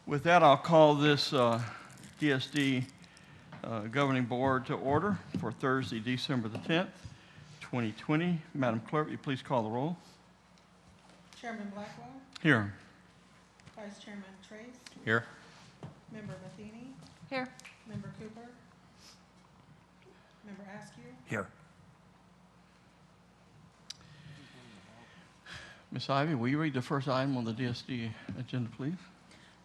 With that, I'll call this DSD Governing Board to order for Thursday, December the 10th, 2020. Madam Clerk, will you please call the roll? Chairman Blackwell, Here. Vice Chairman Trace, Here. Member Matheny, Here. Member Cooper, Member Askew, Here. Ms. Ivy, will you read the first item on the DSD agenda, please?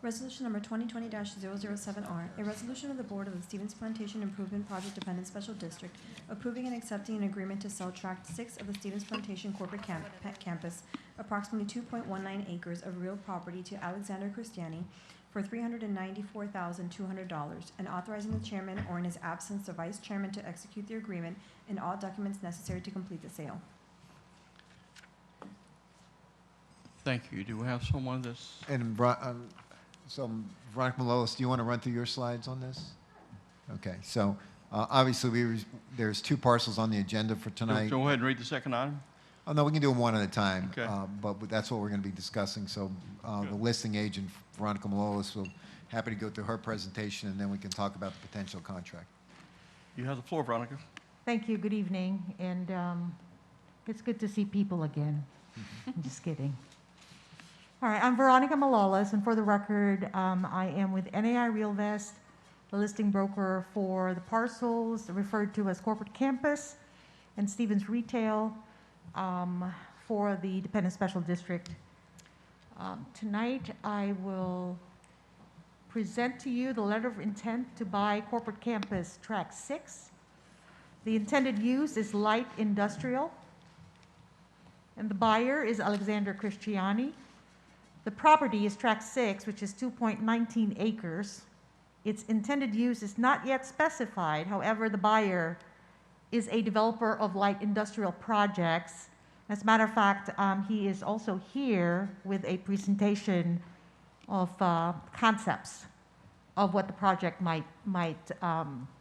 Resolution number 2020-007R, a resolution of the Board of the Stevens Plantation Improvement Project Dependent Special District approving and accepting an agreement to sell Tract 6 of the Stevens Plantation Corporate Campus, approximately 2.19 acres of real property to Alexander Christiani for $394,200, and authorizing the chairman or in his absence the vice chairman to execute the agreement and all documents necessary to complete the sale. Thank you. Do we have someone that's... And so Veronica Malolis, do you want to run through your slides on this? Okay, so obviously there's two parcels on the agenda for tonight. Go ahead and read the second item. Oh, no, we can do them one at a time. Okay. But that's what we're going to be discussing. So the listing agent, Veronica Malolis, will happy to go through her presentation, and then we can talk about the potential contract. You have the floor, Veronica. Thank you. Good evening. And it's good to see people again. I'm just kidding. All right, I'm Veronica Malolis, and for the record, I am with NAI RealVest, the listing broker for the parcels referred to as Corporate Campus and Stevens Retail for the Dependent Special District. Tonight, I will present to you the letter of intent to buy Corporate Campus Tract 6. The intended use is light industrial, and the buyer is Alexander Christiani. The property is Tract 6, which is 2.19 acres. Its intended use is not yet specified. However, the buyer is a developer of light industrial projects. As a matter of fact, he is also here with a presentation of concepts of what the project might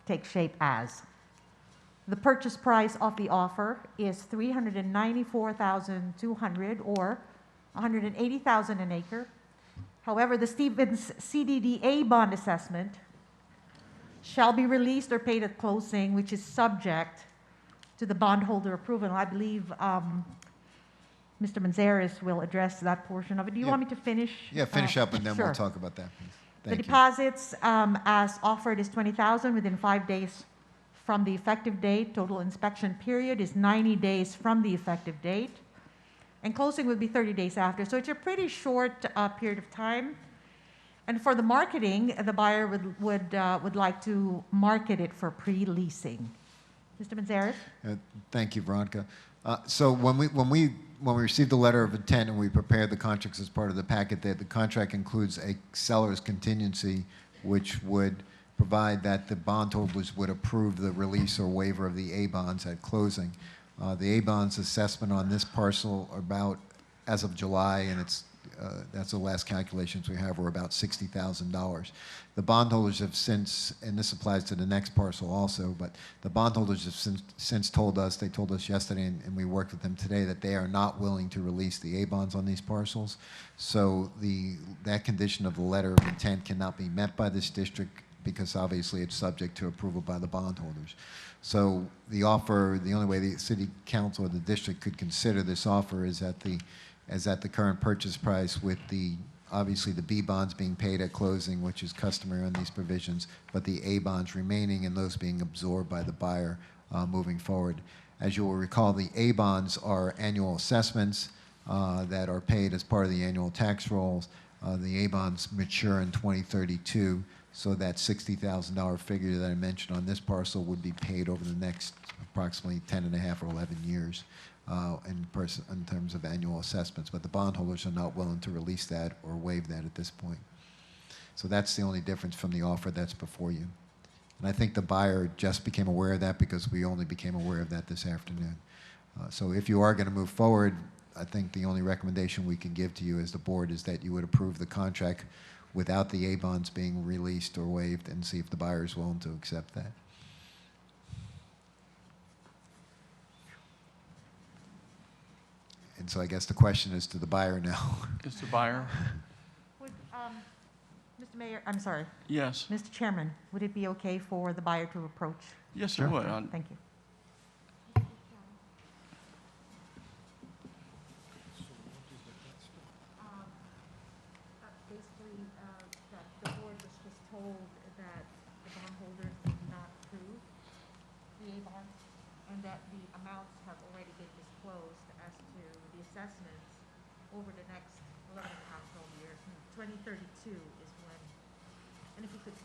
take shape as. The purchase price of the offer is $394,200 or $180,000 an acre. However, the Stevens CDDA bond assessment shall be released or paid at closing, which is subject to the bondholder approval. I believe Mr. Manzares will address that portion of it. Do you want me to finish? Yeah, finish up, and then sure. we'll talk about that, please. The Thank you. deposits as offered is $20,000 within 5 days from the effective date. Total inspection period is 90 days from the effective date. And closing would be 30 days after. So it's a pretty short period of time. And for the marketing, the buyer would like to market it for pre-leasing. Mr. Manzares? Thank you, Veronica. So when we received the letter of intent and we prepared the contracts as part of the packet, the contract includes a seller's contingency, which would provide that the bondholders would approve the release or waiver of the A bonds at closing. The A bonds assessment on this parcel are about, as of July, and that's the last calculations we have, were about $60,000. The bondholders have since, and this applies to the next parcel also, but the bondholders have since told us, they told us yesterday, and we worked with them today, that they are not willing to release the A bonds on these parcels. So that condition of the letter of intent cannot be met by this district because obviously it's subject to approval by the bondholders. So the offer, the only way the city council or the district could consider this offer is at the current purchase price, with obviously the B bonds being paid at closing, which is customary on these provisions, but the A bonds remaining and those being absorbed by the buyer moving forward. As you will recall, the A bonds are annual assessments that are paid as part of the annual tax rolls. The A bonds mature in 2032. So that $60,000 figure that I mentioned on this parcel would be paid over the next approximately 10 and a half or 11 years in terms of annual assessments. But the bondholders are not willing to release that or waive that at this point. So that's the only difference from the offer that's before you. And I think the buyer just became aware of that because we only became aware of that this afternoon. So if you are going to move forward, I think the only recommendation we can give to you as the board is that you would approve the contract without the A bonds being released or waived, and see if the buyer is willing to accept that. And so I guess the question is to the buyer now. Is the buyer? Would Mr. Mr. Mayor, I'm sorry, Yes. Mr. Chairman, would it be okay for the buyer to approach? Yes, Sure. it would. Thank you. Basically, that the board was just told that the bondholders did not approve the A bond, and that the amounts have already been disclosed as to the assessments over the next 11 and a half years. 2032 is when, and if you could,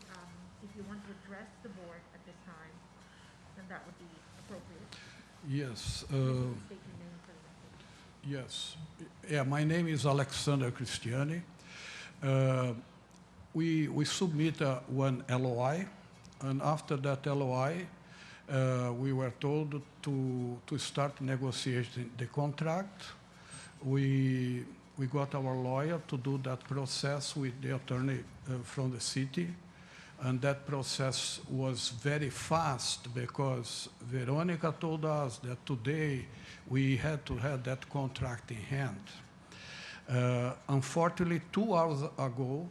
if you want to address the board at this time, then that would be appropriate. Yes, State your name for the record. yes. Yeah, my name is Alexander Cristiani. We submit one LOI, and after that LOI, we were told to start negotiating the contract. We got our lawyer to do that process with the attorney from the city, and that process was very fast because Veronica told us that today we had to have that contract in hand. Unfortunately, 2 hours ago,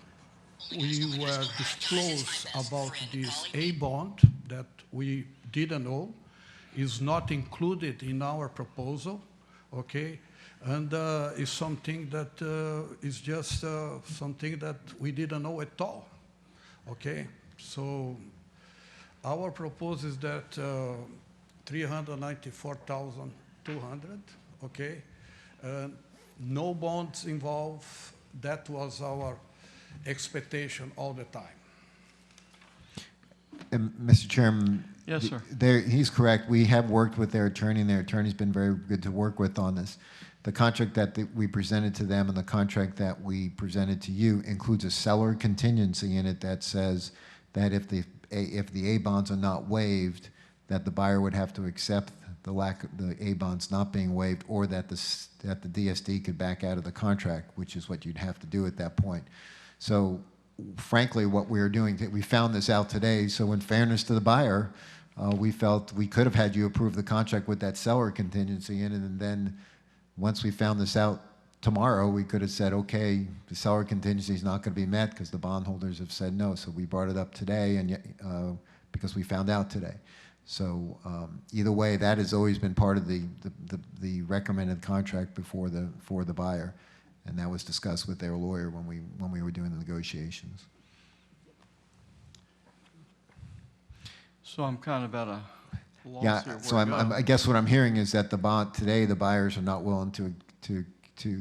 we were disclosed about this A bond that we didn't know, is not included in our proposal, okay? And is something that is just something that we didn't know at all, okay? So our proposal is that 394,200, okay? No bonds involved. That was our expectation all the time. And Mr. Chairman. Yes, sir. He's correct. We have worked with their attorney, and their attorney's been very good to work with on this. The contract that we presented to them and the contract that we presented to you includes a seller contingency in it that says that if the A bonds are not waived, that the buyer would have to accept the A bonds not being waived, or that the DSD could back out of the contract, which is what you'd have to do at that point. So, frankly, what we are doing, we found this out today. So, in fairness to the buyer, we felt we could have had you approve the contract with that seller contingency in it, and then once we found this out tomorrow, we could have said, okay, the seller contingency is not going to be met because the bondholders have said no. So we brought it up today, and because we found out today. So either way, that has always been part of the recommended contract for the buyer, and that was discussed with their lawyer when we were doing the negotiations. So I'm kind of at a loss Yeah. here. So Where to go. I guess what I'm hearing is that the buyers are not willing to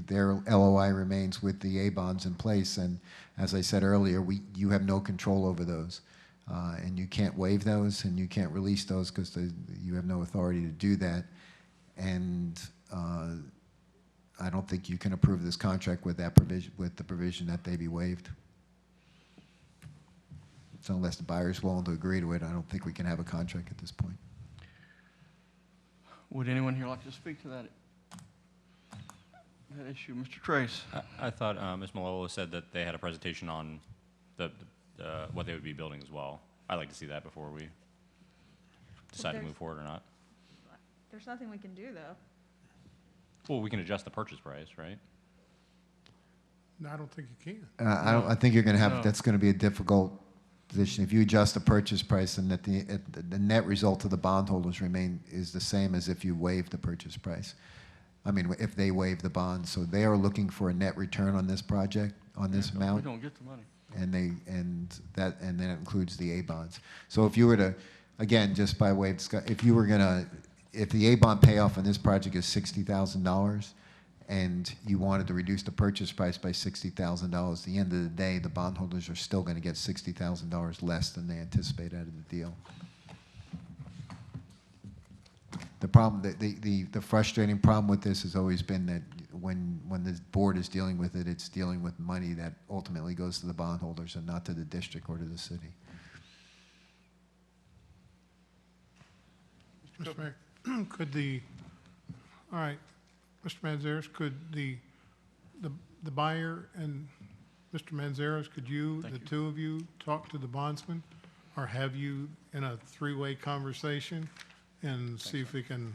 their LOI remains with the A bonds in place, and as I said earlier, you have no control over those. And you can't waive those, and you can't release those because you have no authority to do that. And I don't think you can approve this contract with that provision, with the provision that they be waived. So unless the buyer is willing to agree to it, I don't think we can have a contract at this point. Would anyone here like to speak to that issue? Mr. Trace? I thought Ms. Malolo said that they had a presentation on what they would be building as well. I'd like to see that before we decide to there's- move forward or not. There's nothing we can do, though. Well, we can adjust the purchase price, right? No, I don't think you can. I think you're going to have, No. that's going to be a difficult position. If you adjust the purchase price, and that the net result of the bondholders is the same as if you waive the purchase price. I mean, if they waive the bonds. So they are looking for a net return on this project, on this We amount. don't get the money. And then it includes the A bonds. So if you were to, again, just by way of discussion, if the A bond payoff on this project is $60,000, and you wanted to reduce the purchase price by $60,000, at the end of the day, the bondholders are still going to get $60,000 less than they anticipate out of the deal. The problem, the frustrating problem with this has always been that when the board is dealing with it, it's dealing with money that ultimately goes to the bondholders and not to the district or to the city. Mr. Mayor, all right, Mr. Manzares, could the buyer and Mr. Manzares, could the two of you talk to the bondsman, or have you in a three-way conversation and see if we can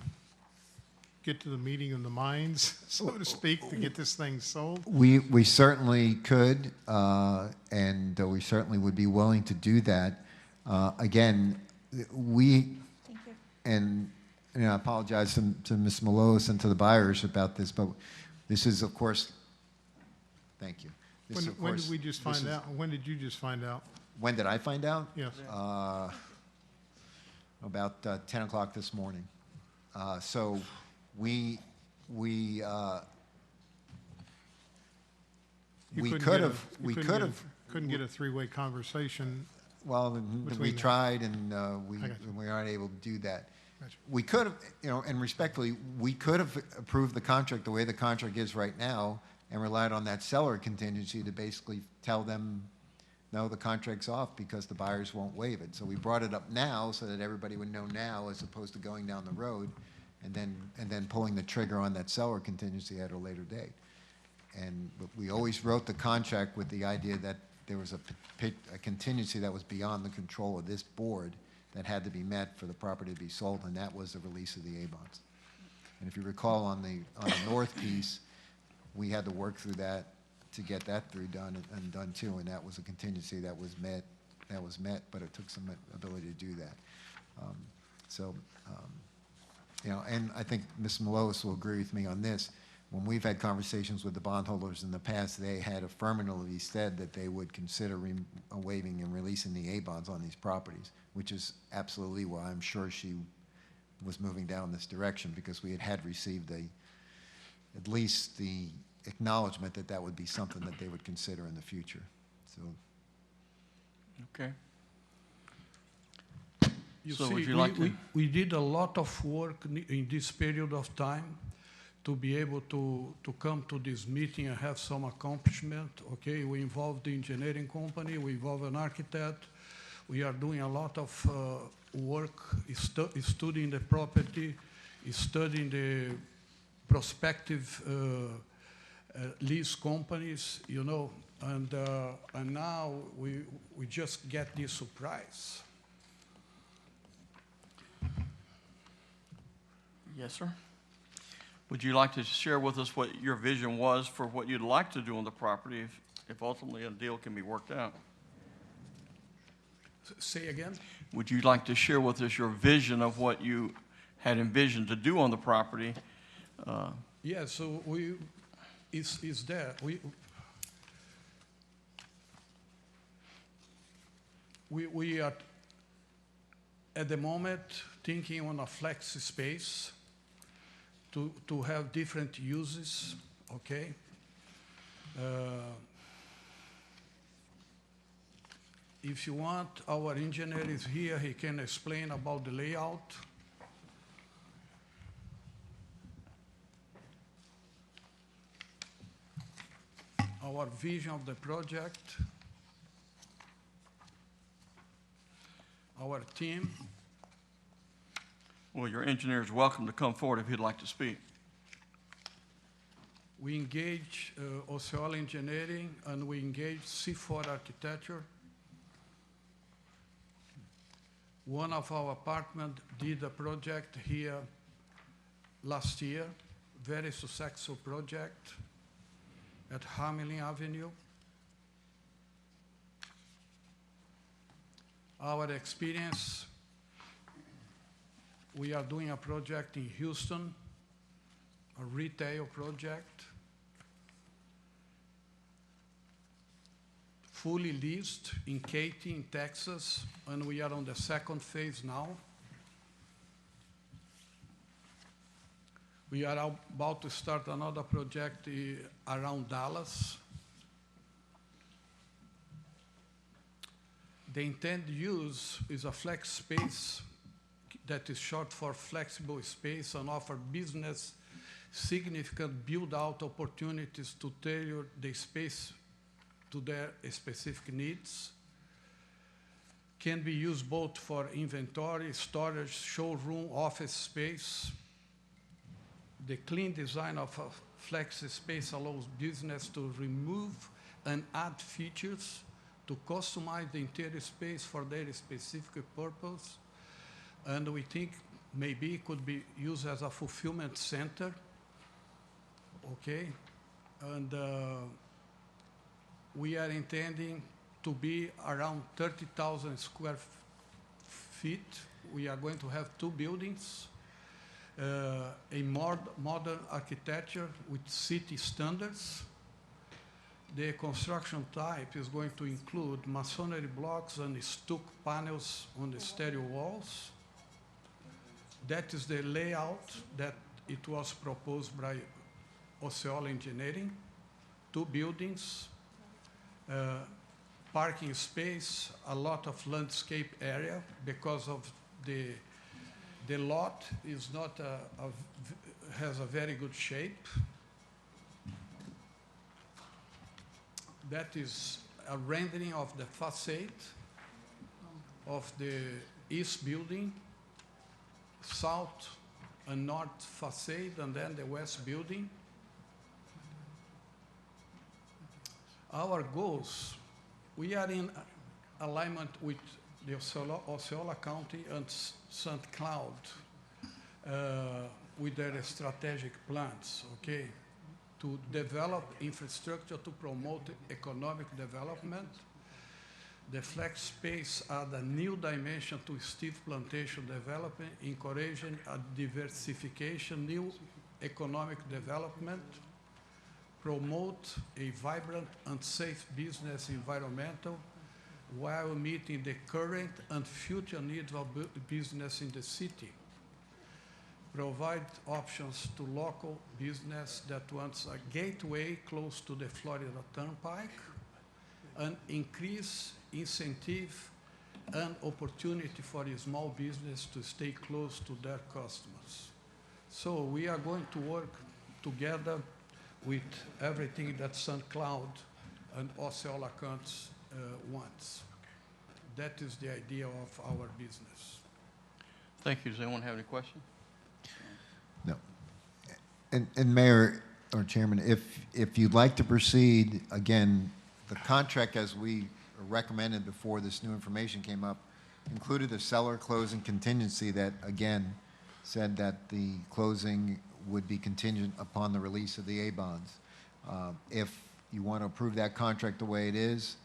get to the meeting of the minds, so to speak, to get this thing sold? We certainly could, and we certainly would be willing to do that. Again, we, Thank you. and I apologize to Ms. Malois and to the buyers about this, but this is, of course, thank you. This When, is, of when course, did we just this find is- out? When did you just find out? When did I find out? Yes. About 10 o'clock this morning. So we You couldn't could get a- have, you we couldn't could get a- have, Couldn't get a three-way conversation. well, we between the- tried and we I got you. we aren't able to do that. Gotcha. We could have, and respectfully, we could have approved the contract the way the contract is right now and relied on that seller contingency to basically tell them, no, the contract's off because the buyers won't waive it. So we brought it up now so that everybody would know now as opposed to going down the road and then pulling the trigger on that seller contingency at a later date. And but we always wrote the contract with the idea that there was a contingency that was beyond the control of this board that had to be met for the property to be sold, and that was the release of the A-bonds. And if you recall, on the north piece, we had to work through that to get that done too, and that was a contingency that was met, but it took some ability to do that. And I think Ms. Malois will agree with me on this. When we've had conversations with the bondholders in the past, they had affirmatively said that they would consider waiving and releasing the A-bonds on these properties, which is absolutely why I'm sure she was moving down this direction, because we had received at least the acknowledgement that that would be something that they would consider in the future. So, Okay. You So see, would you like to- we did a lot of work in this period of time to be able to come to this meeting and have some accomplishment, okay? We involved the engineering company, we involved an architect. We are doing a lot of work, studying the property, studying the prospective lease companies, and now we just get this surprise. Yes, sir. Would you like to share with us what your vision was for what you'd like to do on the property if ultimately a deal can be worked out? Say again? Would you like to share with us your vision of what you had envisioned to do on the property? Yeah, so it's there. We are at the moment thinking on a flex space to have different uses, okay? If you want, our engineer is here, he can explain about the layout. Our vision of the project, our team. Well, your engineer is welcome to come forward if he'd like to speak. We engage Osceola Engineering and we engage C4 Architecture. One of our apartment did a project here last year, very successful project at Hamelin Avenue. Our experience, we are doing a project in Houston, a retail project, fully leased in Katy, in Texas, and we are on the second phase now. We are about to start another project around Dallas. The intended use is a flex space that is short for flexible space and offer business significant build-out opportunities to tailor the space to their specific needs. Can be used both for inventory, storage, showroom, office space. The clean design of a flex space allows business to remove and add features to customize the interior space for their specific purpose. And we think maybe it could be used as a fulfillment center, okay? And we are intending to be around 30,000 square feet. We are going to have 2 buildings, a modern architecture with city standards. The construction type is going to include masonry blocks and stucco panels on the stereo walls. That is the layout that it was proposed by Osceola Engineering. 2 buildings, parking space, a lot of landscape area because of the lot is not has a very good shape. That is a rendering of the facade of the east building, south and north facade, and then the west building. Our goals, we are in alignment with the Osceola County and St. Cloud with their strategic plans, okay? To develop infrastructure to promote economic development. The flex space add a new dimension to steel plantation development, encouraging a diversification, new economic development, promote a vibrant and safe business environmental while meeting the current and future needs of business in the city. Provide options to local business that wants a gateway close to the Florida Turnpike, and increase incentive and opportunity for a small business to stay close to their customers. So we are going to work together with everything that St. Cloud and Osceola County wants. That is the idea of our business. Thank you. Does anyone have any questions? No. And Mayor or Chairman, if you'd like to proceed, again, the contract as we recommended before this new information came up included a seller closing contingency that, again, said that the closing would be contingent upon the release of the A bonds. If you want to approve that contract the way it is,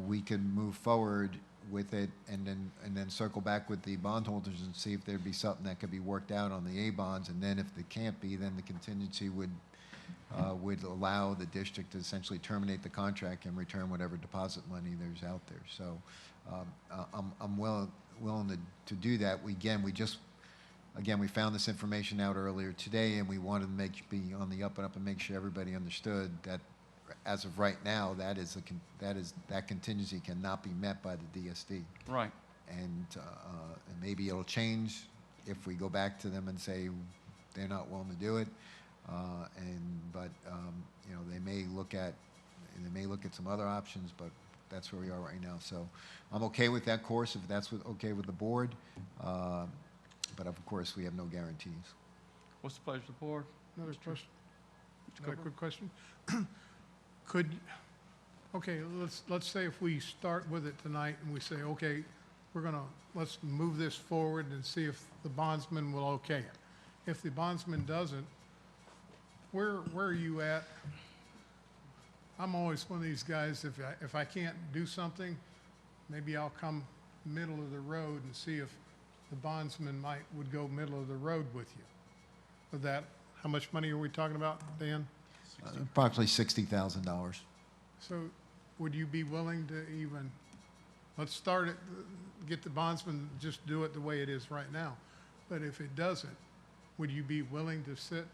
we can move forward with it and then circle back with the bondholders and see if there'd be something that could be worked out on the A bonds. And then if it can't be, then the contingency would allow the district to essentially terminate the contract and return whatever deposit money there's out there. So I'm willing to do that. We found this information out earlier today, and we wanted to be on the up and up and make sure everybody understood that as of right now, that contingency cannot be met by the DSD. Right. And maybe it'll change if we go back to them and say they're not willing to do it. But they may look at some other options, but that's where we are right now. So I'm okay with that course if that's okay with the board. But of course, we have no guarantees. What's the pleasure of the board? Another question? Another Cooper? quick question? Let's say if we start with it tonight and we say, okay, let's move this forward and see if the bondsman will okay it. If the bondsman doesn't, where are you at? I'm always one of these guys, if I can't do something, maybe I'll come middle of the road and see if the bondsman would go middle of the road with you. With that, how much money are we talking about, Dan? Approximately $60,000. So would you be willing to let's start it, get the bondsman, just do it the way it is right now. But if it doesn't, would you be willing to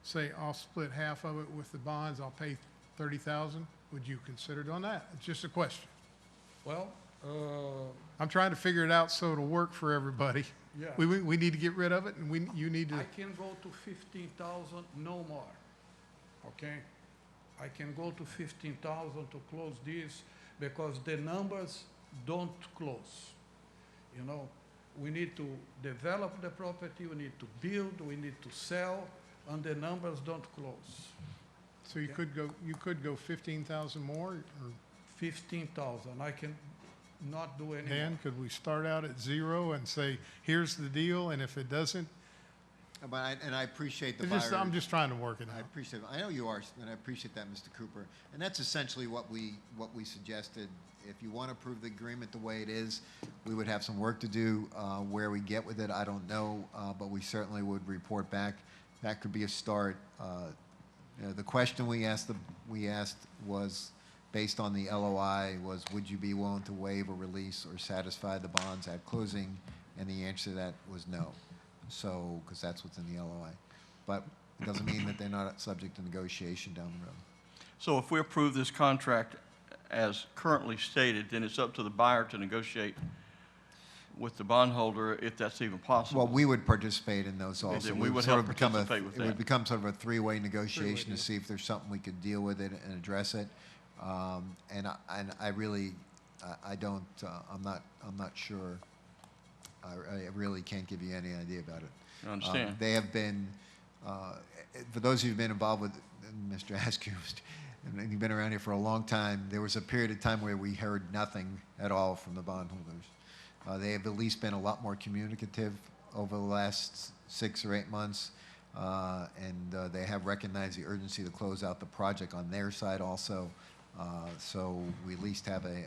say, I'll split half of it with the bonds, I'll pay $30,000? Would you consider doing that? It's just a question. Well, I'm trying to figure it out so it'll work for everybody. yeah. We need to get rid of it, and you need to. I can go to 15,000, no more. Okay? I can go to 15,000 to close this because the numbers don't close. We need to develop the property, we need to build, we need to sell, and the numbers don't close. So you could go 15,000 more, or 15,000. I can not do any. Dan, could we start out at 0 and say, here's the deal, and if it doesn't, And I appreciate the it's just, buyer. I'm just trying to work it I out. appreciate it. I know you are, and I appreciate that, Mr. Cooper. And that's essentially what we suggested. If you want to approve the agreement the way it is, we would have some work to do. Where we get with it, I don't know, but we certainly would report back. That could be a start. The question we asked was, based on the LOI, was would you be willing to waive or release or satisfy the bonds at closing? And the answer to that was no. So, because that's what's in the LOI. But it doesn't mean that they're not subject to negotiation down the road. So if we approve this contract as currently stated, then it's up to the buyer to negotiate with the bondholder if that's even possible. Well, we would participate in those also. then we would sort help of become participate with It would that. become sort of a three-way negotiation deal. to see if there's something we could deal with it and address it. And I really, I don't, I'm not sure. I really can't give you any idea about it. I understand. They have been, for those of you who've been involved with Mr. Askew, and you've been around here for a long time, there was a period of time where we heard nothing at all from the bondholders. They have at least been a lot more communicative over the last 6 or 8 months, and they have recognized the urgency to close out the project on their side also. So we at least have a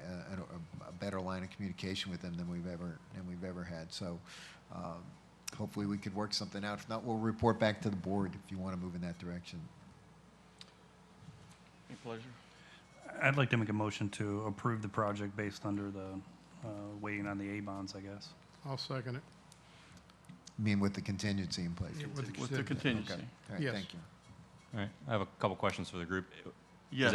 better line of communication with them than we've ever had. So hopefully we could work something out. If not, we'll report back to the board if you want to move in that direction. Any pleasure? I'd like to make a motion to approve the project based under the, waiting on the A bonds, I guess. I'll second it. I mean, with the contingency in place. Yeah, With the contingency. Okay. All right, Yes. thank you. All right, I have a couple questions for the group. Yes.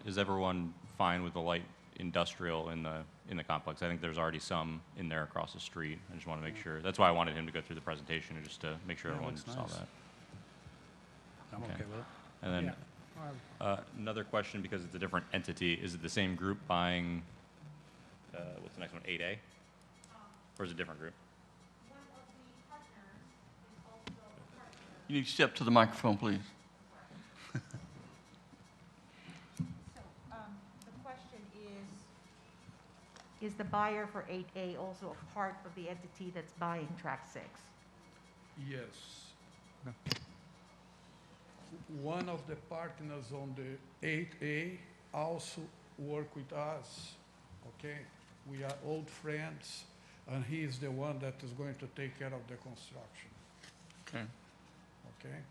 Is everyone fine with the light industrial in the complex? I think there's already some in there across the street. I just want to make sure. That's why I wanted him to go through the presentation, just to make sure Yeah, it everyone looks saw nice. that. I'm Okay. okay with it. And then Yeah. another question, because it's a different entity, is it the same group buying, what's the next one, 8A? Or is it a different group? You need to step to the microphone, please. The question is the buyer for 8A also a part of the entity that's buying track 6? Yes. One of the partners on the 8A also work with us, okay? We are old friends, and he is the one that is going to take care of the construction, Okay. okay?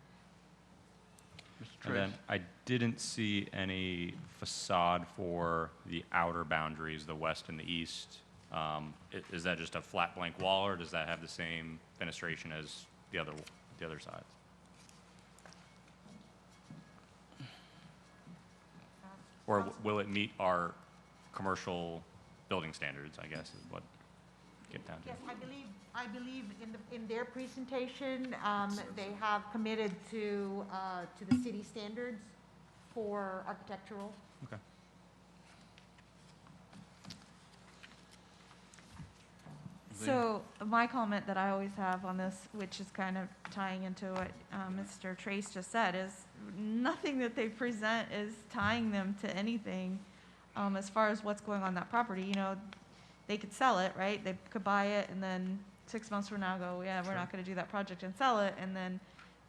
Mr. And Trace? then I didn't see any facade for the outer boundaries, the west and the east. Is that just a flat blank wall, or does that have the same fenestration as the other sides? Or will it meet our commercial building standards, I guess, is what get down to. Yes, I believe in their presentation, they have committed to the city standards for architectural. Okay. So my comment that I always have on this, which is kind of tying into what Mr. Trace just said, is nothing that they present is tying them to anything as far as what's going on that property. You know, they could sell it, right? They could buy it and then 6 months from now go, yeah, we're not going to do that project and sell it. And then,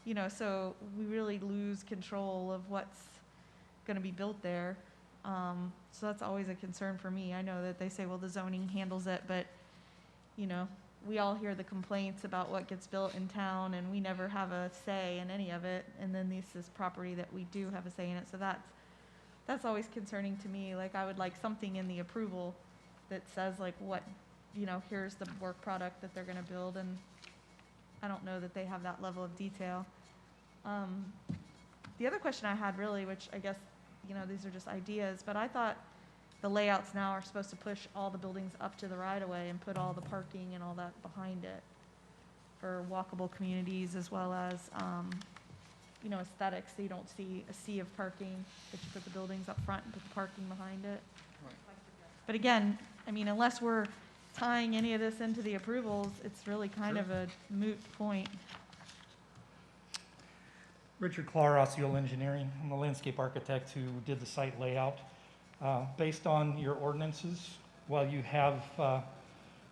you know, so we really lose control of what's going to be built there. So that's always a concern for me. I know that they say, well, the zoning handles it, but you know, we all hear the complaints about what gets built in town, and we never have a say in any of it. And then this is property that we do have a say in it. So that's always concerning to me. Like, I would like something in the approval that says like what, you know, here's the work product that they're going to build, and I don't know that they have that level of detail. The other question I had really, which I guess, you know, these are just ideas, but I thought the layouts now are supposed to push all the buildings up to the right-of-way and put all the parking and all that behind it for walkable communities, as well as, you know, aesthetics, so you don't see a sea of parking, that you put the buildings up front and put the parking behind it. Right. But again, I mean, unless we're tying any of this into the approvals, it's really kind of a moot point. Richard Clark, Osceola Engineering. I'm the landscape architect who did the site layout. Based on your ordinances, while you have,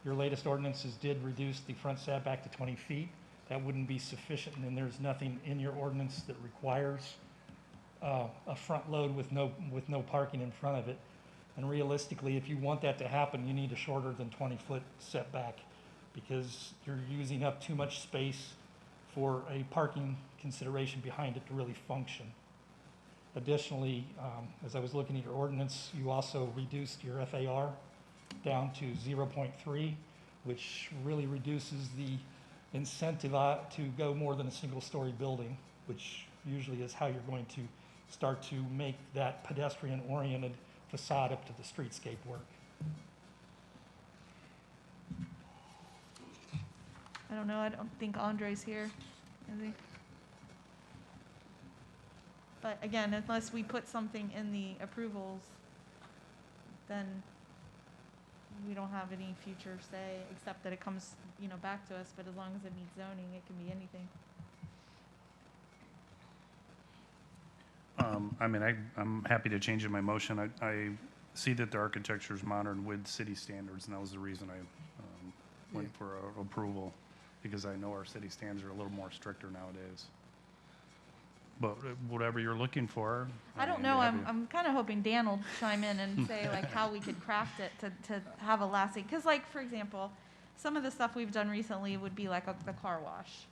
your latest ordinances did reduce the front setback to 20 feet, that wouldn't be sufficient, and there's nothing in your ordinance that requires a front load with no parking in front of it. And realistically, if you want that to happen, you need a shorter than 20-foot setback, because you're using up too much space for a parking consideration behind it to really function. Additionally, as I was looking at your ordinance, you also reduced your FAR down to 0.3, which really reduces the incentive to go more than a single-story building, which usually is how you're going to start to make that pedestrian-oriented facade up to the streetscape work. I don't know, I don't think Andre's here, is he? But again, unless we put something in the approvals, then we don't have any future say, except that it comes, back to us, but as long as it meets zoning, it can be anything. I'm happy to change in my motion. I see that the architecture is modern with city standards, and that was the reason I went for approval, because I know our city standards are a little more stricter nowadays. But whatever you're looking for. I don't know, I'm kind of hoping Dan will chime in and say like how we could craft it to have a lasting, because like, for example, some of the stuff we've done recently would be like the car wash.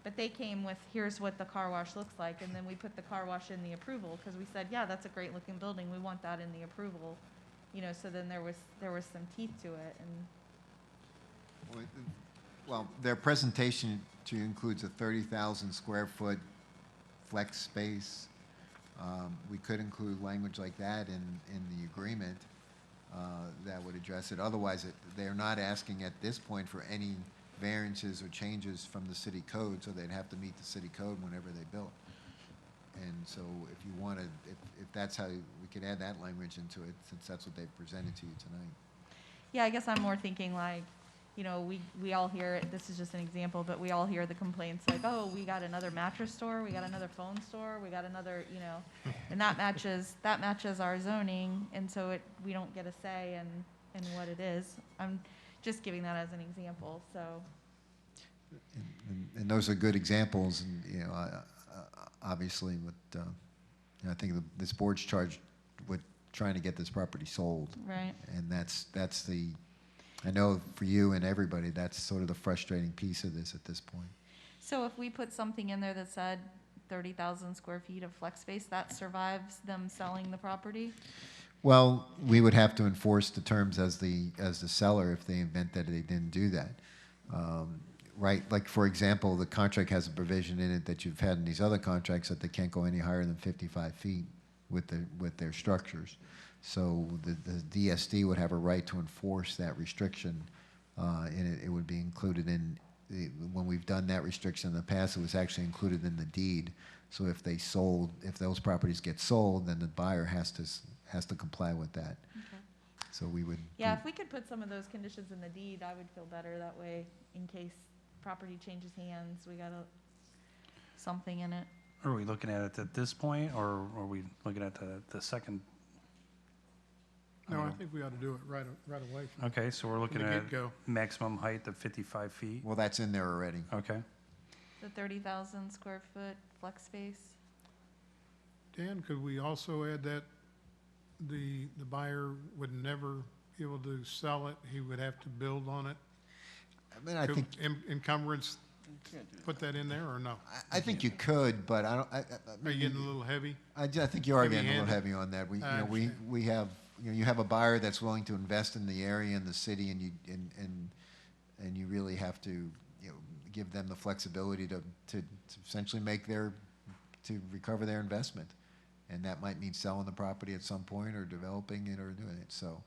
But they came with, here's what the car wash looks like, and then we put the car wash in the approval, because we said, yeah, that's a great looking building, we want that in the approval. So then there was some teeth to it, and Well, their presentation to you includes a 30,000 square foot flex space. We could include language like that in the agreement that would address it. Otherwise, they're not asking at this point for any variances or changes from the city code, so they'd have to meet the city code whenever they build. And so if you wanted, if that's how we could add that language into it, since that's what they've presented to you tonight. yeah, I guess I'm more thinking like, we all hear it, this is just an example, but we all hear the complaints like, oh, we got another mattress store, we got another phone store, we got another, and that matches our zoning, and so we don't get a say in what it is. I'm just giving that as an example, so. And those are good examples, and obviously, I think this board's charged with trying to get this property sold. Right. And that's the, I know for you and everybody, that's sort of the frustrating piece of this at this point. So if we put something in there that said 30,000 square feet of flex space, that survives them selling the property? Well, we would have to enforce the terms as the seller if they invent that they didn't do that. Right, like for example, the contract has a provision in it that you've had in these other contracts that they can't go any higher than 55 feet with their structures. So the DSD would have a right to enforce that restriction, and it would be included in when we've done that restriction in the past. It was actually included in the deed. So if those properties get sold, then the buyer has to comply with that. Okay. So we would. Yeah, if we could put some of those conditions in the deed, I would feel better that way in case property changes hands, we got something in it. Are we looking at it at this point, or are we looking at the second? No, I think we ought to do it right away. Okay, so we're looking the at get-go. maximum height of 55 feet. Well, that's in there already. Okay. The 30,000 square foot flex space. Dan, could we also add that the buyer would never be able to sell it, he would have to build on it? I mean, I think Encumbrance, put that in there, or no? I think you could, but I don't. Are you getting a little heavy? I think you are getting a little Heavy-handed? heavy on that. I understand. We have, you have a buyer that's willing to invest in the area and the city, and you really have to, give them the flexibility to essentially to recover their investment, and that might mean selling the property at some point or developing it or doing it. So.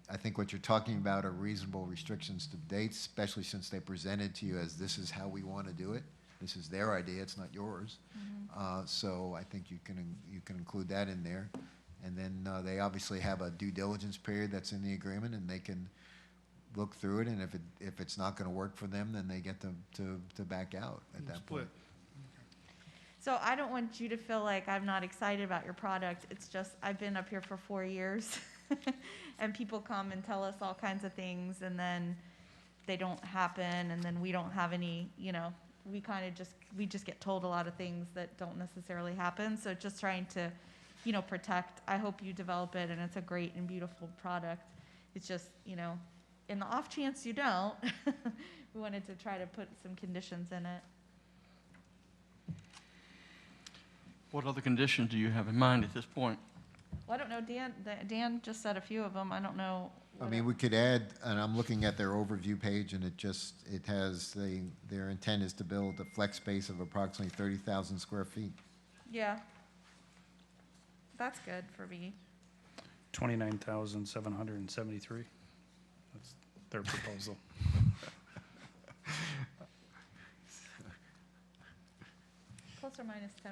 I think what you're talking about are reasonable restrictions to dates, especially since they presented to you as this is how we want to do it. This is their idea, it's not yours. Mm-hmm. So I think you can include that in there. And then they obviously have a due diligence period that's in the agreement, and they can look through it, and if it's not going to work for them, then they get to back out at that Split. point. So I don't want you to feel like I'm not excited about your product. It's just, I've been up here for 4 years. And people come and tell us all kinds of things, and then they don't happen, and then we don't have any, we kind of we just get told a lot of things that don't necessarily happen. So just trying to, protect. I hope you develop it, and it's a great and beautiful product. It's just, in the off chance you don't, we wanted to try to put some conditions in it. What other conditions do you have in mind at this point? Well, I don't know, Dan just said a few of them. I don't know. I mean, we could add, and I'm looking at their overview page, and it has, their intent is to build a flex space of approximately 30,000 square feet. Yeah. That's good for me. 29,773. That's their proposal. Plus or minus 10%.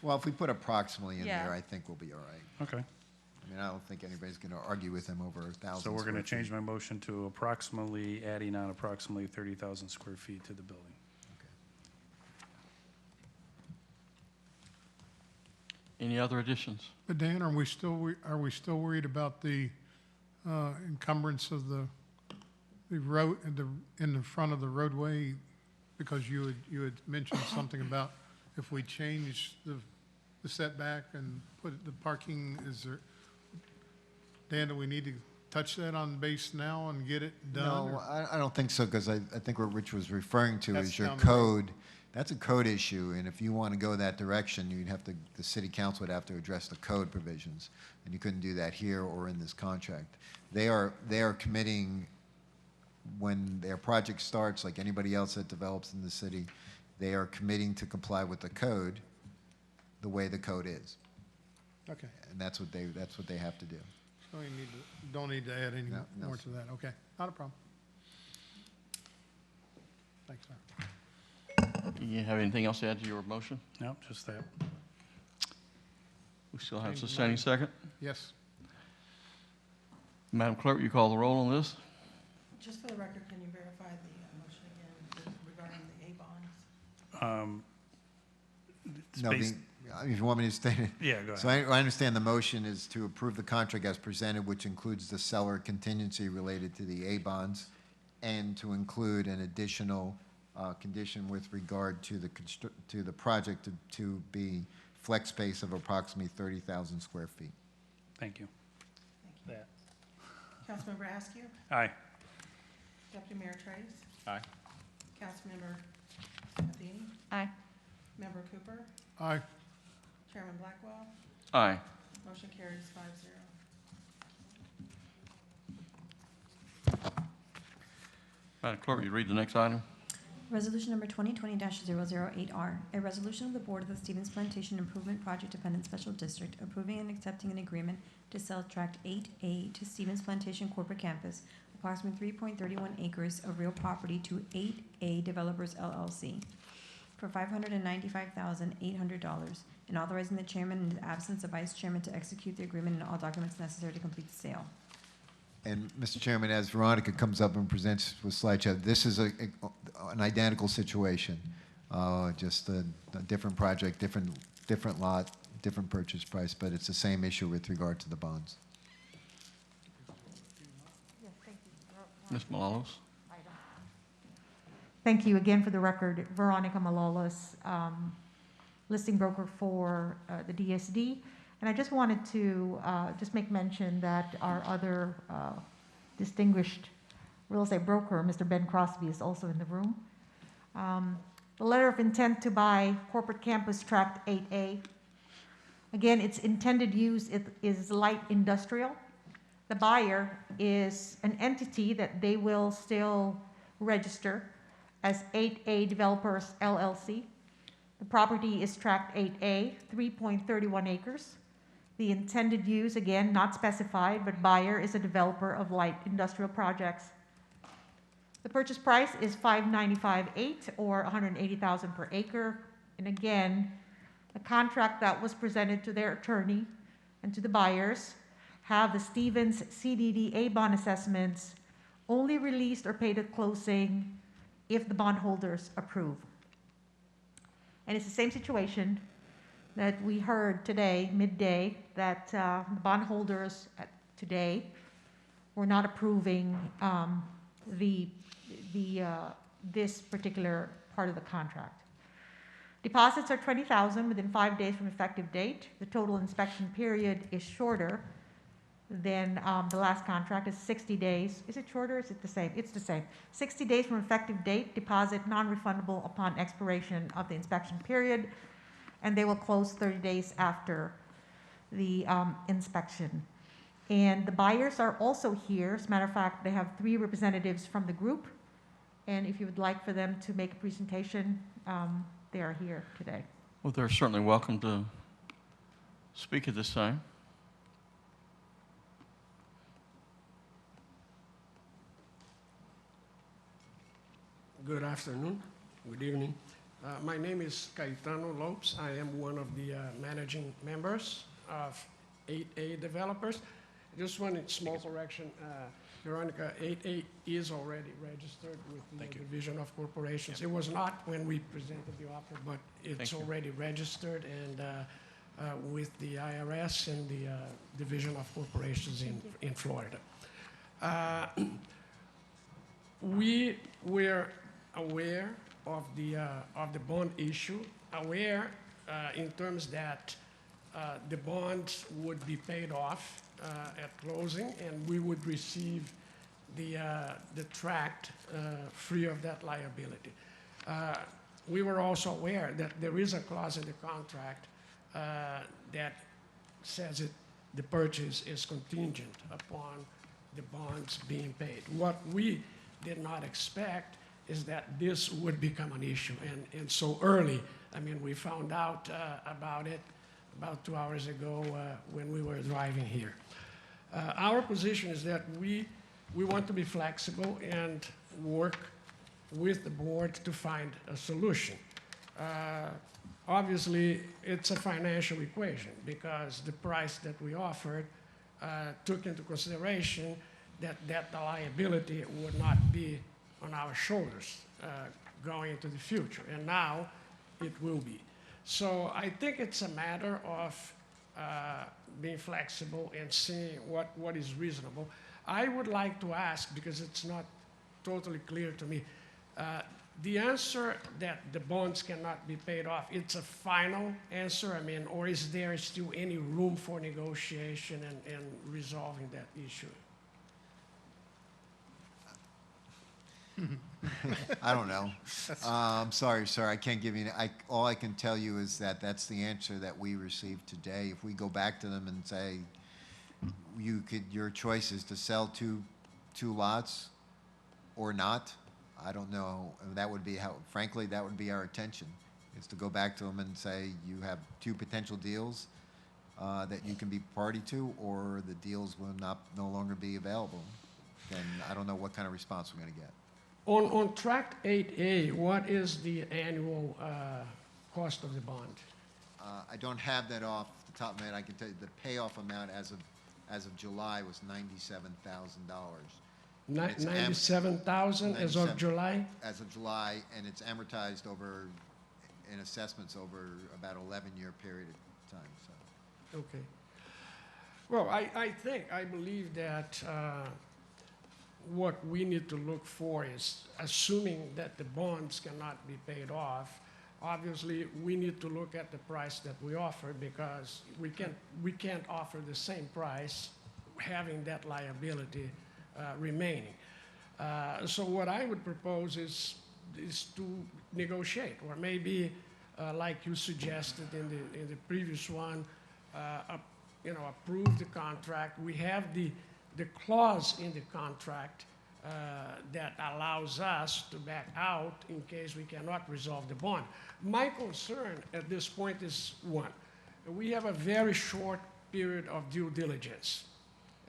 Well, if we put approximately in Yeah. there, I think we'll be all right. Okay. I mean, I don't think anybody's going to argue with them over 1,000 So we're going to square change feet. my motion to approximately, adding on approximately 30,000 square feet to the building. Any other additions? But Dan, are we still worried about the encumbrance of the road, in the front of the roadway? Because you had mentioned something about if we change the setback and put the parking, Dan, do we need to touch that on base now and get it done? No, I don't think so, because I think what Rich was referring to That's is your down the road. code. That's a code issue, and if you want to go that direction, the city council would have to address the code provisions, and you couldn't do that here or in this contract. They are committing, when their project starts, like anybody else that develops in the city, they are committing to comply with the code the way the code is, Okay, and that's what they have to do. so you don't need to add any No, no, more sir. to that, okay, not a problem. Thanks, sir. You have anything else to add to your motion? No, just that. We still have Change the sustaining motion. second. Yes, Madam Clerk, you call the roll on this? Just for the record, can you verify the motion again regarding the A bonds? It's No, based- if you want me to state it. Yeah, go So ahead. I understand the motion is to approve the contract as presented, which includes the seller contingency related to the A bonds, and to include an additional condition with regard to the project to be flex space of approximately 30,000 square feet. Thank you. Thank you. That. Councilmember Askew, Aye. Deputy Mayor Trace, Aye. Councilmember Matheny, Aye. Member Cooper, aye, Chairman Blackwell, Aye. motion carries 5-0. Madam Clerk, you read the next item? Resolution number 2020-008R, a resolution of the Board of the Stevens Plantation Improvement Project Dependent Special District approving and accepting an agreement to sell Tract 8A to Stevens Plantation Corporate Campus, approximately 3.31 acres of real property to 8A Developers LLC for $595,800, and authorizing the chairman in the absence of vice chairman to execute the agreement and all documents necessary to complete the sale. And, Mr. Chairman, as Veronica comes up and presents with slideshow, this is an identical situation, just a different project, different lot, different purchase price, but it's the same issue with regard to the bonds. Yes, thank you. Ms. Malalos? Thank you again. For the record, Veronica Malolos, listing broker for the DSD. And I just wanted to just make mention that our other distinguished real estate broker, Mr. Ben Crosby, is also in the room. The letter of intent to buy corporate campus tract 8A. Again, its intended use is light industrial. The buyer is an entity that they will still register as 8A Developers LLC. The property is tract 8A, 3.31 acres. The intended use, again, not specified, but buyer is a developer of light industrial projects. The purchase price is $595,800 or $180,000 per acre. And again, the contract that was presented to their attorney and to the buyers have the Stevens CDD bond assessments only released or paid at closing if the bondholders approve. And it's the same situation. that we heard today, midday, that the bondholders today were not approving this particular part of the contract. Deposits are $20,000 within 5 days from effective date. The total inspection period is shorter than the last contract, is 60 days. Is it shorter or is it the same? It's the same. 60 days from effective date, deposit non-refundable upon expiration of the inspection period, and they will close 30 days after the inspection. And the buyers are also here. As a matter of fact, they have 3 representatives from the group, and if you would like for them to make a presentation, they are here today. Well, they're certainly welcome to speak at this time. Good afternoon, good evening. My name is Caetano Lopes. I am one of the managing members of 8A Developers. Just one small correction. Veronica, 8A is already registered with the Division of Corporations. It was not when we presented the offer, but it's already registered and with the IRS and the Division of Corporations in Florida. We were aware of the bond issue, aware in terms that the bonds would be paid off at closing, and we would receive the tract free of that liability. We were also aware that there is a clause in the contract that says the purchase is contingent upon the bonds being paid. What we did not expect is that this would become an issue, and so early. I mean, we found out about it about 2 hours ago when we were driving here. Our position is that we want to be flexible and work with the board to find a solution. Obviously, it's a financial equation because the price that we offered took into consideration that the liability would not be on our shoulders going into the future, and now it will be. So I think it's a matter of being flexible and seeing what is reasonable. I would like to ask, because it's not totally clear to me, the answer that the bonds cannot be paid off, it's a final answer, I mean, or is there still any room for negotiation and resolving that issue? I don't know. I'm sorry, sir. I can't give you. All I can tell you is that that's the answer that we received today. If we go back to them and say, your choice is to sell two lots or not, I don't know. That would be frankly, that would be our intention, is to go back to them and say, you have 2 potential deals that you can be party to, or the deals will no longer be available. Then I don't know what kind of response we're going to get. On Tract 8A, what is the annual cost of the bond? I don't have that off the top of my head. I can tell you the payoff amount as of July was $97,000. $97,000 as of July? As of July, and it's amortized over, in assessments over about 11-year period of time. So. Okay. Well, I believe that what we need to look for is, assuming that the bonds cannot be paid off, obviously we need to look at the price that we offer, because we can't offer the same price having that liability remaining. So what I would propose is to negotiate, or maybe like you suggested in the previous one, approve the contract. We have the clause in the contract that allows us to back out in case we cannot resolve the bond. My concern at this point is one, we have a very short period of due diligence.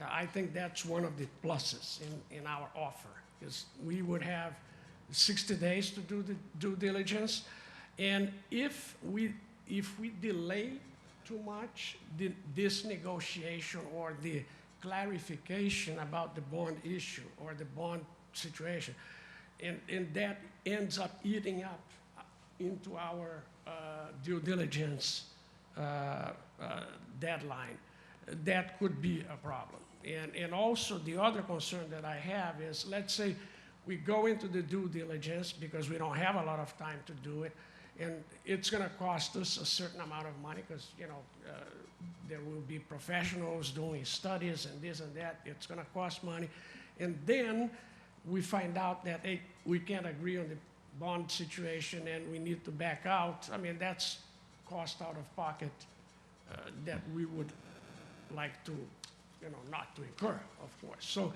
I think that's one of the pluses in our offer, is we would have 60 days to do the due diligence, and if we delay too much this negotiation or the clarification about the bond issue or the bond situation, and that ends up eating up into our due diligence deadline, that could be a problem. And also, the other concern that I have is, let's say we go into the due diligence because we don't have a lot of time to do it, and it's going to cost us a certain amount of money because, there will be professionals doing studies and this and that. It's going to cost money. And then we find out that, hey, we can't agree on the bond situation and we need to back out. I mean, that's cost out of pocket that we would like to, not to incur, of course. So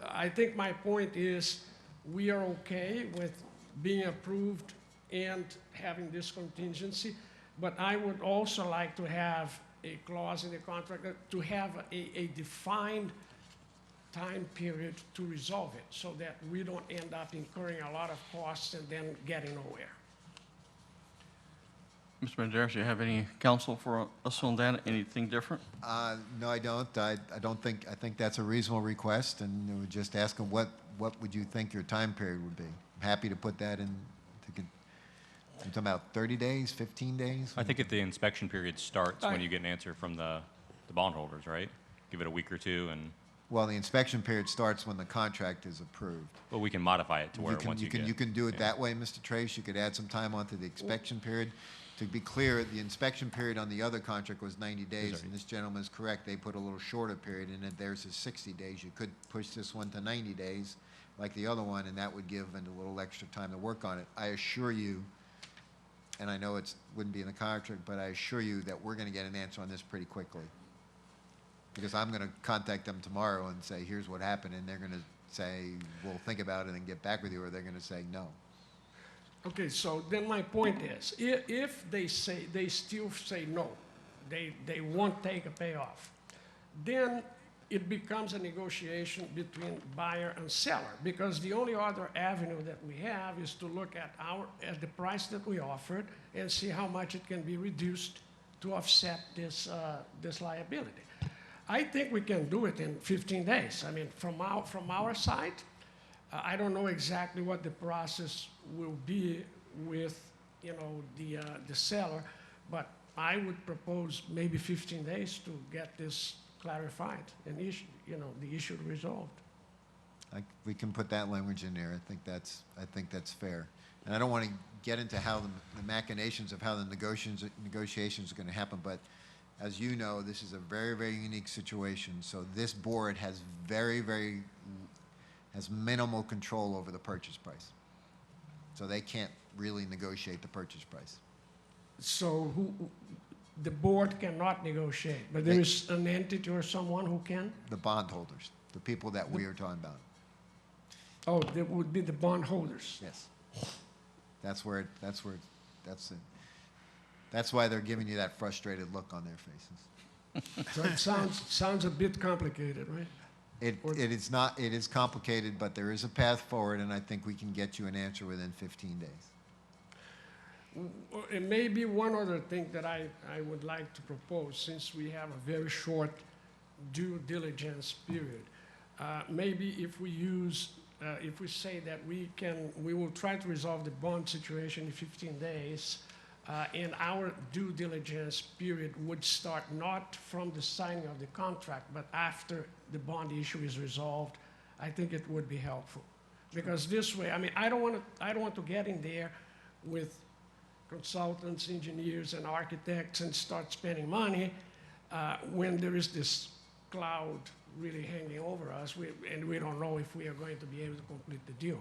I think my point is we are okay with being approved and having this contingency, but I would also like to have a clause in the contract to have a defined time period to resolve it so that we don't end up incurring a lot of costs and then getting nowhere. Mr. Banderas, you have any counsel for us on that? Anything different? No, I don't. I think that's a reasonable request, and we would just ask them what would you think your time period would be? I'm happy to put that in. You're talking about 30 days, 15 days? I think if the inspection period starts when you get an answer from the bondholders, right? Give it a week or two, and Well, the inspection period starts when the contract is approved. well, we can modify it to where once you You can do it yeah. that way, Mr. Trace. You could add some time onto the inspection period. To be clear, the inspection period on the other contract was 90 days, Sorry. and this gentleman is correct. They put a little shorter period in it. Theirs is 60 days. You could push this one to 90 days like the other one, and that would give them a little extra time to work on it. I assure you, and I know it wouldn't be in the contract, but I assure you that we're going to get an answer on this pretty quickly. Because I'm going to contact them tomorrow and say, here's what happened, and they're going to say, we'll think about it and get back with you, or they're going to say no. Okay, so then my point is, if they still say no, they won't take a payoff, then it becomes a negotiation between buyer and seller, because the only other avenue that we have is to look at the price that we offered and see how much it can be reduced to offset this liability. I think we can do it in 15 days. I mean, from our side, I don't know exactly what the process will be with, the seller, but I would propose maybe 15 days to get this clarified and the issue resolved. We can put that language in there. I think that's fair. And I don't want to get into how the machinations of how the negotiations are going to happen, but as you know, this is a very, very unique situation. So this board has has minimal control over the purchase price. So they can't really negotiate the purchase price. So the board cannot negotiate, but there is an entity or someone who can? The bondholders, the people that we are talking about. Oh, that would be the bondholders. Yes. That's why they're giving you that frustrated look on their faces. So it sounds a bit complicated, right? It is complicated, but there is a path forward, and I think we can get you an answer within 15 days. And maybe one other thing that I would like to propose, since we have a very short due diligence period, maybe if we say that we will try to resolve the bond situation in 15 days, and our due diligence period would start not from the signing of the contract, but after the bond issue is resolved, I think it would be helpful. Because this way, I mean, I don't want to get in there with consultants, engineers, and architects and start spending money when there is this cloud really hanging over us, and we don't know if we are going to be able to complete the deal.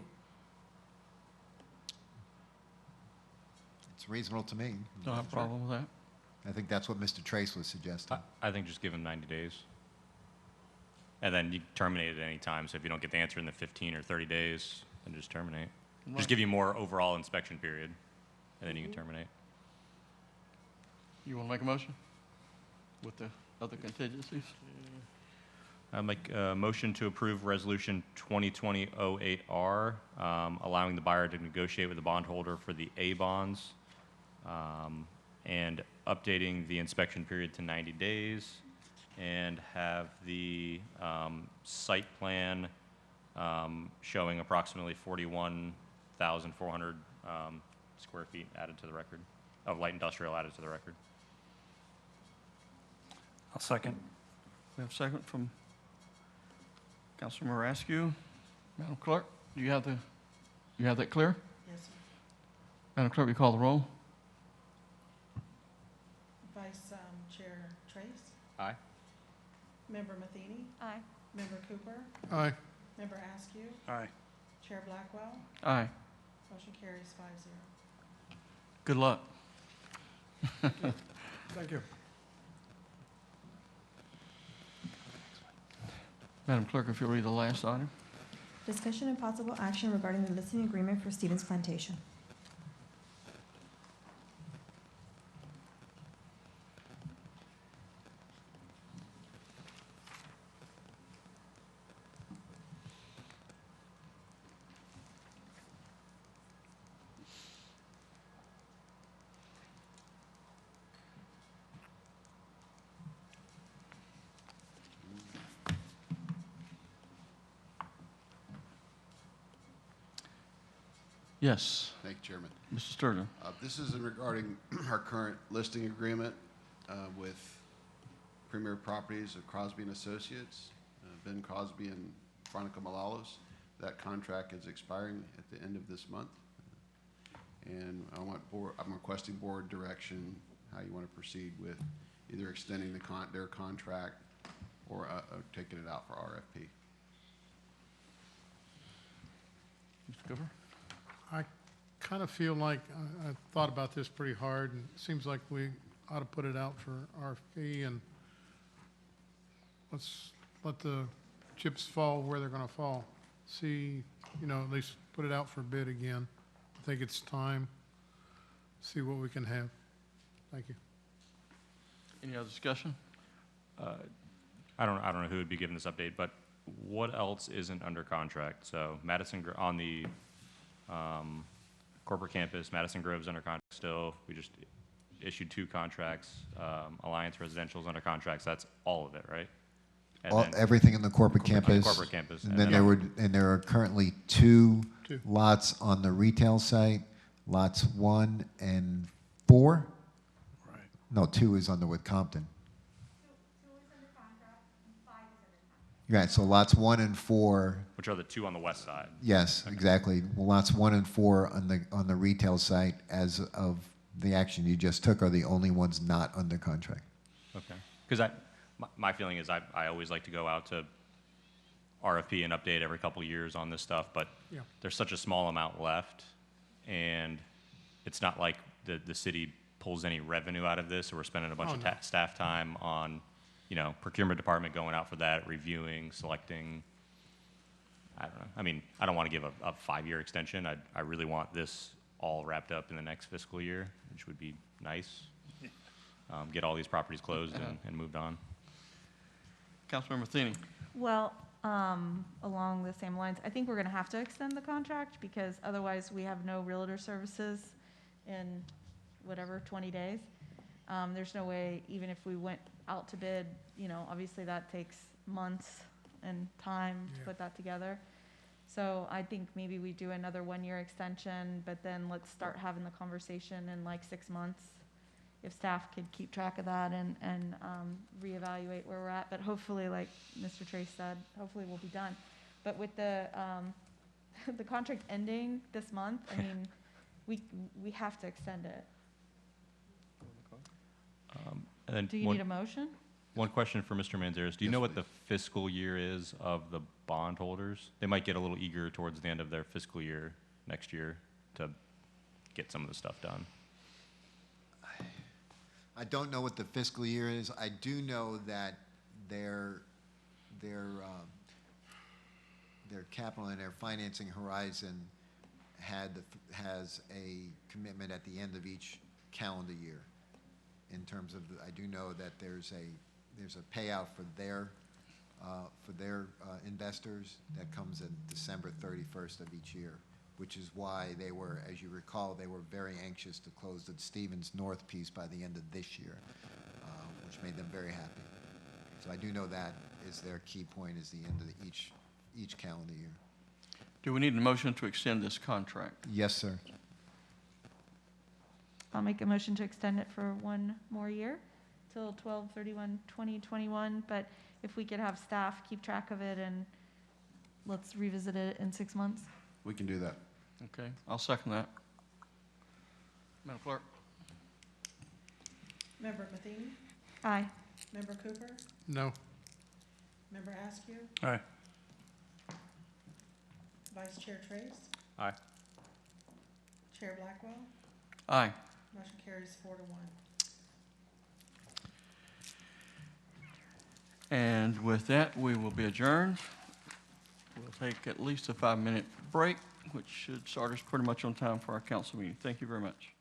It's reasonable to me. Don't have a problem with that? I think that's what Mr. Trace was suggesting. I think just give them 90 days. And then you terminate at any time. So if you don't get the answer in the 15 or 30 days, then just terminate. Just give you more overall inspection period, and then you can terminate. You want to make a motion with the other contingencies? I make a motion to approve Resolution 2020-08R, allowing the buyer to negotiate with the bondholder for the A bonds, and updating the inspection period to 90 days, and have the site plan showing approximately 41,400 square feet added to the record, of light industrial added to the record. I'll second. We have a second from Councilman Marascu. Madam Clerk, do you have that clear? Yes, sir. Madam Clerk, will you call the roll? Vice Chair Trace, Aye. Member Matheny, Aye. Member Cooper, Aye. Member Askew, Aye. Chair Blackwell, Aye. motion carries 5-0. Good luck. Thank you. Madam Clerk, if you'll read the last item. Discussion and possible action regarding the listing agreement for Stevens Plantation. Yes, Thank you, Chairman. Mr. Sturgeon. This is regarding our current listing agreement with Premier Properties of Crosby and Associates, Ben Crosby and Veronica Malalos. That contract is expiring at the end of this month. And I'm requesting board direction, how you want to proceed with either extending their contract or taking it out for RFP. Mr. Cooper? I kind of feel like, I thought about this pretty hard, and it seems like we ought to put it out for RFP, and let's let the chips fall where they're going to fall. See, at least put it out for bid again. I think it's time. See what we can have. Thank you. Any other discussion? I don't know who would be giving this update, but what else isn't under contract? So on the corporate campus, Madison Grove's under contract still. We just issued 2 contracts. Alliance Residential's under contracts. That's all of it, right? And then Everything in the corporate campus. corporate campus. And then there are currently two lots on the retail site, lots 1 and 4. Right. No, 2 is on the with Compton. Right, so lots 1 and 4. which are the 2 on the west side. Yes, exactly. Well, lots 1 and 4 on the retail site, as of the action you just took, are the only ones not under contract. Okay. Because my feeling is I always like to go out to RFP and update every couple of years on this stuff, but Yeah. there's such a small amount left, and it's not like the city pulls any revenue out of this, or we're spending a bunch of no. staff time on, procurement department going out for that, reviewing, selecting. I don't know. I mean, I don't want to give a 5-year extension. I really want this all wrapped up in the next fiscal year, which would be nice. Get all these properties closed and moved on. Councilmember Thiene. Well, along the same lines, I think we're going to have to extend the contract because otherwise we have no realtor services in 20 days. There's no way, even if we went out to bid, obviously that takes months and time to put that together. So I think maybe we do another 1-year extension, but then let's start having the conversation in like 6 months. If staff could keep track of that and reevaluate where we're at. But hopefully, like Mr. Trace said, hopefully we'll be done. But with the the contract ending this month, I mean, we have to extend it. And then Do you need a motion? one question for Mr. Manzares. Do you know what the fiscal year is of the bondholders? They might get a little eager towards the end of their fiscal year next year to get some of the stuff done. I don't know what the fiscal year is. I do know that their capital and their financing horizon has a commitment at the end of each calendar year. In terms of, I do know that there's a payout for their investors that comes in December 31st of each year, which is why they were, as you recall, they were very anxious to close the Stevens North piece by the end of this year, which made them very happy. So I do know that is their key point, is the end of each calendar year. Do we need a motion to extend this contract? Yes, sir. I'll make a motion to extend it for 1 more year till 12/31/2021, but if we could have staff keep track of it and let's revisit it in 6 months. We can do that. Okay, I'll second that. Madam Clerk? Member Matheny? Aye. Member Cooper? No. Member Askew? Aye. Vice Chair Trace? Aye. Chair Blackwell? Aye. Motion carries 4-1. And with that, we will be adjourned. We'll take at least a 5-minute break, which should start us pretty much on time for our council meeting. Thank you very much.